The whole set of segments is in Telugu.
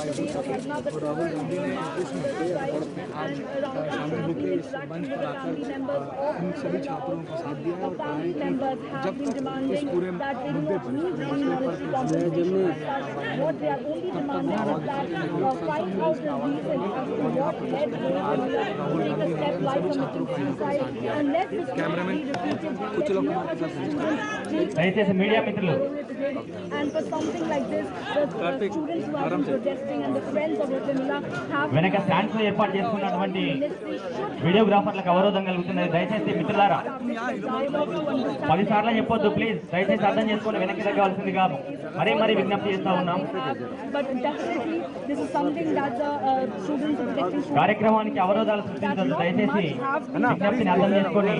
राहुल गांधी ने शामिल होकर इस मंच पर आकर इन सभी छात्रों को साथ दिया है और कहा है कि जब तक इस पूरे मुद्दे पर राहुल गांधी ने सभी छात्रों का यहाँ पर साथ दिया है। कैमरामैन कुछ लोग media मित्रुలు And for something like this, the students who are protesting and the friends of Rotemila have వెనక స్టాండ్స్ ఏర్పాటు చేసుకున్నటువంటి వీడియోగ్రాఫర్లకు అవరోధం కలుగుతున్నది. దయచేసి మిత్రులారా 10 సార్లు చెప్పొద్దు ప్లీజ్. దయచేసి అర్థం చేసుకొని వెనక్కి తగ్గవలసిందిగా మరీ విజ్ఞప్తి చేస్తా ఉన్నాం. కార్యక్రమానికి అవరోధాలు సృష్టించొద్దు. దయచేసి విజ్ఞప్తిని అర్థం చేసుకొని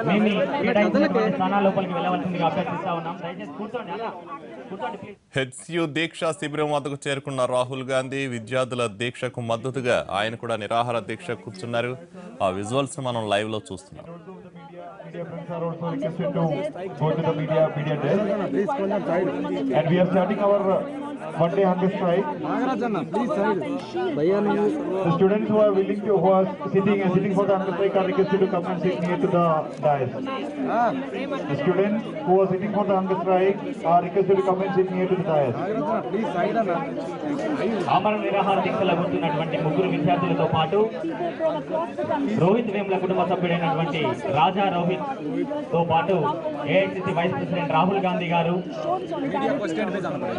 మేము కేటాయించినటువంటి స్థానాల లోపలికి వెళ్ళవలసిందిగా అభ్యర్థిస్తా ఉన్నాం. దయచేసి కూర్చోండి అలా కూర్చోండి ప్లీజ్. హెచ్సియు దీక్ష శిబిరం వద్దకు చేరుకున్న రాహుల్ గాంధీ విద్యార్థుల దీక్షకు మద్దతుగా ఆయన కూడా నిరాహార దీక్ష కూర్చున్నారు. ఆ విజువల్స్ మనం లైవ్ లో చూస్తున్నాం. Media friends are also requested to go to the media desk, and we are starting our one-day hunger strike. The students who are sitting for the hunger strike are requested to come and sit near to the dais. The students who are sitting for the hunger strike are requested to come and sit near to the dais. ఆమరణ నిరాహార దీక్షలో కూర్చున్నటువంటి ముగ్గురు విద్యార్థులతో పాటు రోహిత్ వేముల కుటుంబ సభ్యుడైనటువంటి రాజా రోహిత్ తో పాటు AICC vice president Rahul Gandhi garu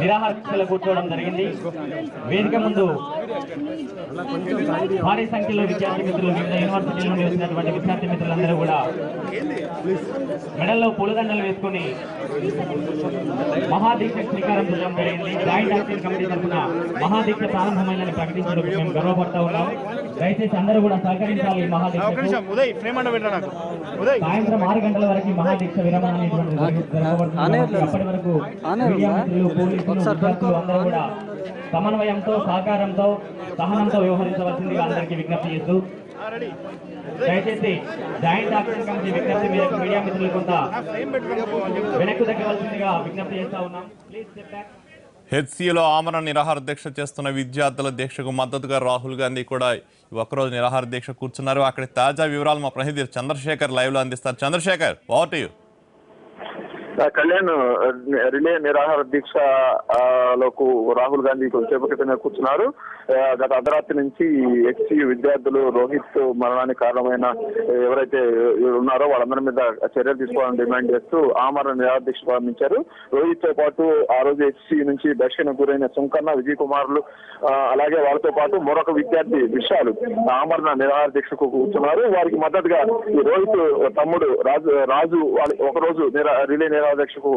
నిరాహార దీక్షలో కూర్చోవడం జరిగింది. వేదిక ముందు భారీ సంఖ్యలో విద్యార్థి మిత్రులు, వివిధ యూనివర్సిటీల నుండి వచ్చినటువంటి విద్యార్థి మిత్రులందరూ కూడా మెడల్లో పూలదండలు వేసుకుని మహాదీక్ష శ్రీకారం చుట్టడం జరిగింది. జాయింట్ యాక్షన్ కమిటీ తరఫున మహాదీక్ష ప్రారంభమైందని ప్రకటించడం మేము గర్వపడతా ఉన్నాం. దయచేసి అందరూ కూడా సహకరించాలి. ఈ మహాదీక్షకు సాయంత్రం 6 గంటల వరకు మహాదీక్ష విరమణ అనేటువంటిది జరగబడుతుంది. అప్పటి వరకు మీడియా మిత్రులు, పోలీసులు, విద్యార్థులు అందరూ కూడా సమన్వయంతో, సహకారంతో, సహనంతో వ్యవహరించవలసిందిగా అందరికీ విజ్ఞప్తి చేస్తూ దయచేసి జాయింట్ యాక్షన్ కమిటీ విజ్ఞప్తి మేరకు మీడియా మిత్రులు కొంత వెనక్కు తగ్గవలసిందిగా విజ్ఞప్తి చేస్తా ఉన్నాం. హెచ్సియులో ఆమరణ నిరాహార దీక్ష చేస్తున్న విద్యార్థుల దీక్షకు మద్దతుగా రాహుల్ గాంధీ కూడా ఒకరోజు నిరాహార దీక్ష కూర్చున్నారు. అక్కడి తాజా వివరాలు మా ప్రతినిధి చంద్రశేఖర్ లైవ్ లో అందిస్తారు. Chandrashekar, over to you. Kalyan, రిలే నిరాహార దీక్షలకు రాహుల్ గాంధీ కొంచెంసేపు క్రితమే కూర్చున్నారు. గత అర్ధరాత్రి నుంచి హెచ్సియు విద్యార్థులు రోహిత్ మరణానికి కారణమైన ఎవరైతే ఉన్నారో వాళ్ళందరి మీద చర్యలు తీసుకోవాలని డిమాండ్ చేస్తూ ఆమరణ నిరాహార దీక్ష ప్రారంభించారు. రోహిత్ తో పాటు ఆ రోజు హెచ్సియు నుంచి దర్శనకు గురైన సుంకన్న, విజయ్ కుమార్లు, అలాగే వాళ్ళతో పాటు మరొక విద్యార్థి విశాల్ ఆమరణ నిరాహార దీక్షకు కూర్చున్నారు. వారికి మద్దతుగా ఈ రోహిత్ తమ్ముడు రాజు ఒకరోజు రిలే నిరాహార దీక్షకు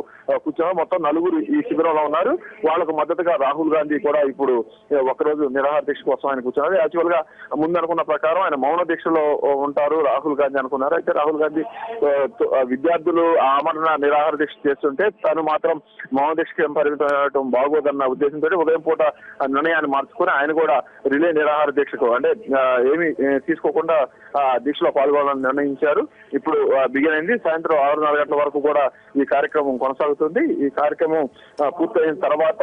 కూర్చున్నారు. మొత్తం 4 ఈ శిబిరంలో ఉన్నారు. వాళ్లకు మద్దతుగా రాహుల్ గాంధీ కూడా ఇప్పుడు ఒకరోజు నిరాహార దీక్ష కోసం ఆయన కూర్చున్నారు. యాక్చువల్ గా ముందు అనుకున్న ప్రకారం ఆయన మౌన దీక్షలో ఉంటారు రాహుల్ గాంధీ అనుకున్నారు. అయితే రాహుల్ గాంధీ విద్యార్థులు ఆమరణ నిరాహార దీక్ష చేస్తుంటే తను మాత్రం మౌన దీక్షకి పరిమితం అవ్వడం బాగోదన్న ఉద్దేశంతో ఉదయం పూట నిర్ణయాన్ని మార్చుకుని ఆయన కూడా రిలే నిరాహార దీక్షకు అంటే ఏమి తీసుకోకుండా దీక్షలో పాల్గొనాలని నిర్ణయించారు. ఇప్పుడు బిగిన్ అయింది. సాయంత్రం 6-4 గంటల వరకు కూడా ఈ కార్యక్రమం కొనసాగుతుంది. ఈ కార్యక్రమం పూర్తయిన తర్వాత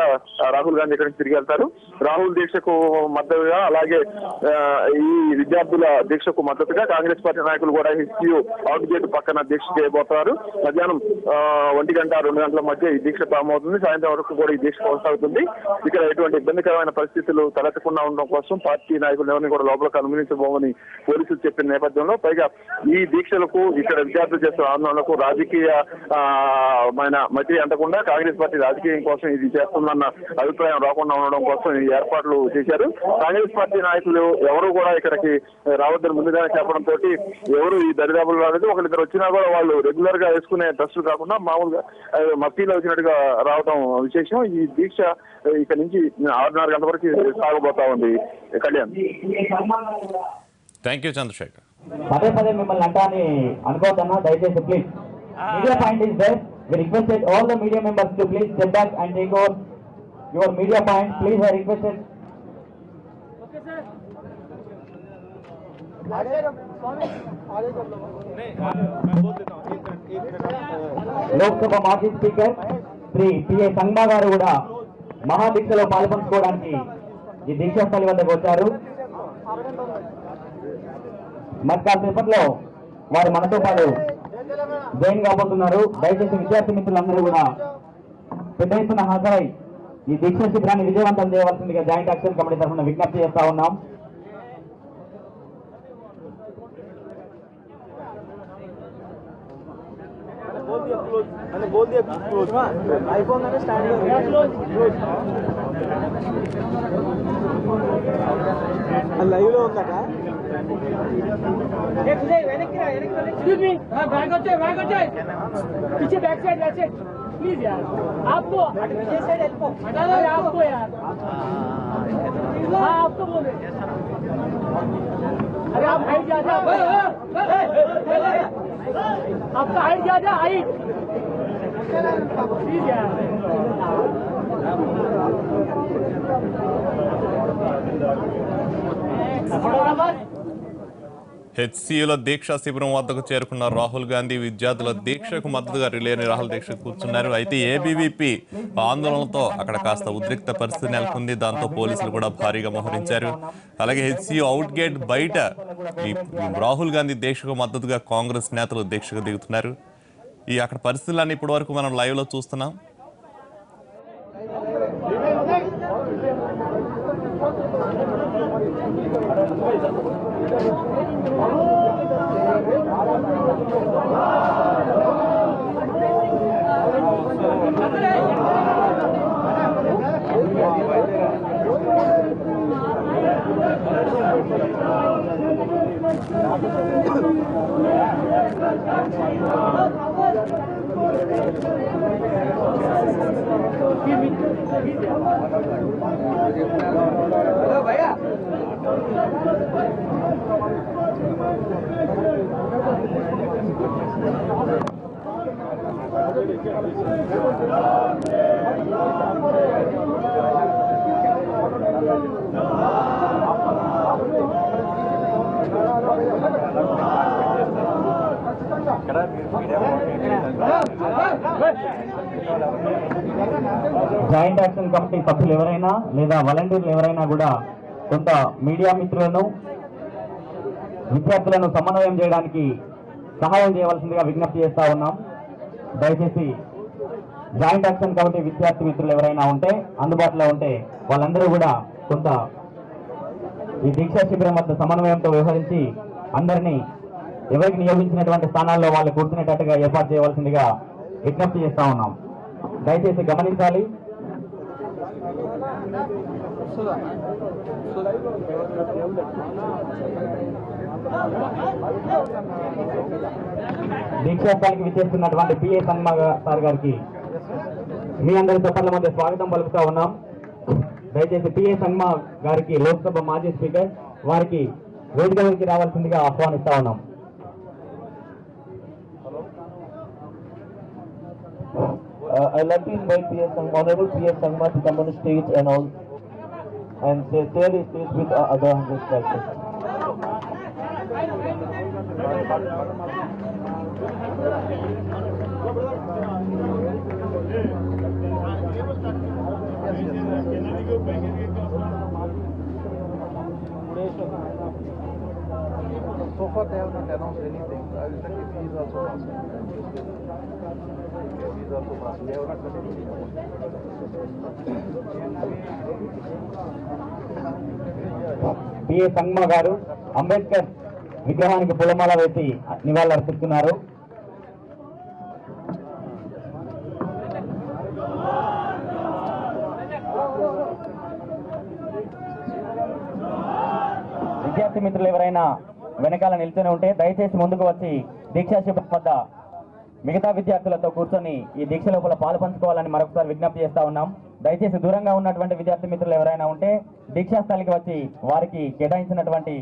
రాహుల్ గాంధీ ఇక్కడి నుంచి తిరిగి వెళ్తారు. రాహుల్ దీక్షకు మద్దతుగా, అలాగే ఈ విద్యార్థుల దీక్షకు మద్దతుగా కాంగ్రెస్ పార్టీ నాయకులు కూడా హెచ్సియు అవుట్ గేట్ పక్కన దీక్ష చేయబోతున్నారు. మధ్యాహ్నం 1 గంట 2 గంటల మధ్య ఈ దీక్ష ప్రారంభమవుతుంది. సాయంత్రం వరకు కూడా ఈ దీక్ష కొనసాగుతుంది. ఇక్కడ ఎటువంటి ఇబ్బందికరమైన పరిస్థితులు తలెత్తకుండా ఉండడం కోసం పార్టీ నాయకులు ఎవరిని కూడా లోపలికి అనుమతించబోమని పోలీసులు చెప్పిన నేపథ్యంలో పైగా ఈ దీక్షలకు ఇక్కడ విద్యార్థులు చేస్తున్న ఆందోళనకు రాజకీయమైన మతి అంటకుండా కాంగ్రెస్ పార్టీ రాజకీయం కోసం ఇది చేస్తుందన్న అభిప్రాయం రాకుండా ఉండడం కోసం ఈ ఏర్పాట్లు చేశారు. కాంగ్రెస్ పార్టీ నాయకులు ఎవరు కూడా ఇక్కడికి రావద్దని ముందుగానే చెప్పడంతో ఎవరు ఈ దరిదాపులు రాలేదు. ఒకరిద్దరు వచ్చినా కూడా వాళ్ళు రెగ్యులర్ గా వేసుకునే డ్రెస్సులు కాకుండా మామూలుగా మఫీలో వచ్చినట్టుగా రావడం విశేషం. ఈ దీక్ష ఇక్కడ నుంచి 6-4 గంటల వరకు సాగబోతా ఉంది. Kalyan, thank you Chandrashekar. పదే మిమ్మల్ని అంటాని అనుకోవద్దన్నా, దయచేసి please. Media point is there. We requested all the media members to please step back and take over your media point. Please, I requested. Okay, sir. Lok Sabha మాజీ స్పీకర్ శ్రీ పిఏ సంగ్మా గారు కూడా మహాదీక్షలో పాల్పంచుకోవడానికి ఈ దీక్షా స్థలి వద్దకు వచ్చారు. మరి కాసేపట్లో వారు మనతో పాటు జాయిన్ కాబోతున్నారు. దయచేసి విద్యార్థి మిత్రులందరూ కూడా పెద్ద ఎత్తున హాజరై ఈ దీక్షా శిబిరాన్ని విజయవంతం చేయవలసిందిగా జాయింట్ యాక్షన్ కమిటీ తరఫున విజ్ఞప్తి చేస్తా ఉన్నాం. లైవ్ లో ఉందట. पीछे बैक साइड प्लीज यार आपको आपको यार हाँ आपको बोले अरे आप हाइट ज्यादा आपका हाइट ज्यादा हाइट प्लीज यार హెచ్సియులో దీక్షా శిబిరం వద్దకు చేరుకున్న రాహుల్ గాంధీ విద్యార్థుల దీక్షకు మద్దతుగా రిలే నిరాహార దీక్షకు కూర్చున్నారు. అయితే ఏబీవీపీ ఆందోళనతో అక్కడ కాస్త ఉద్రిక్త పరిస్థితి నెలకొంది. దాంతో పోలీసులు కూడా భారీగా మోహరించారు. అలాగే హెచ్సియు అవుట్ గేట్ బయట ఈ రాహుల్ గాంధీ దీక్షకు మద్దతుగా కాంగ్రెస్ నేతలు దీక్షకు దిగుతున్నారు. ఈ అక్కడ పరిస్థితులన్నీ ఇప్పటి వరకు మనం లైవ్ లో చూస్తున్నాం. జాయింట్ యాక్షన్ కమిటీ సభ్యులు ఎవరైనా లేదా వాలంటీర్లు ఎవరైనా కూడా కొంత మీడియా మిత్రులను విద్యార్థులను సమన్వయం చేయడానికి సహాయం చేయవలసిందిగా విజ్ఞప్తి చేస్తా ఉన్నాం. దయచేసి జాయింట్ యాక్షన్ కమిటీ విద్యార్థి మిత్రులు ఎవరైనా ఉంటే అందుబాటులో ఉంటే వాళ్ళందరూ కూడా కొంత ఈ దీక్షా శిబిరం వద్ద సమన్వయంతో వ్యవహరించి అందరినీ ఎవరికి నియోగించినటువంటి స్థానాల్లో వాళ్ళు కూర్చునేటట్టుగా ఏర్పాటు చేయవలసిందిగా విజ్ఞప్తి చేస్తా ఉన్నాం. దయచేసి గమనించాలి. దీక్షాస్థానికి విచ్చేస్తున్నటువంటి పిఏ సంగమ సార్ గారికి మీ అందరి చప్పట్ల మధ్య స్వాగతం పలుకుతా ఉన్నాం. దయచేసి పిఏ సంగమ గారికి లోక్సభ మాజీ స్పీకర్ వారికి వేదికలోకి రావాల్సిందిగా ఆహ్వానిస్తా ఉన్నాం. I'd like to invite Honorable P.S. Sangma to come on the stage and share the stage with other Hunger strikers. So far they have not announced anything. I will check if he is also passing. He is also passing. They have not done anything. PA సంగమ గారు అంబేద్కర్ విగ్రహానికి పూలమాల వేసి నివాళులర్పిస్తున్నారు. విద్యార్థి మిత్రులు ఎవరైనా వెనకాల నిల్చొని ఉంటే దయచేసి ముందుకు వచ్చి దీక్షా శిబిరం వద్ద మిగతా విద్యార్థులతో కూర్చొని ఈ దీక్ష లోపల పాలు పంచుకోవాలని మరొకసారి విజ్ఞప్తి చేస్తా ఉన్నాం. దయచేసి దూరంగా ఉన్నటువంటి విద్యార్థి మిత్రులు ఎవరైనా ఉంటే దీక్షా స్థలికి వచ్చి వారికి కేటాయించినటువంటి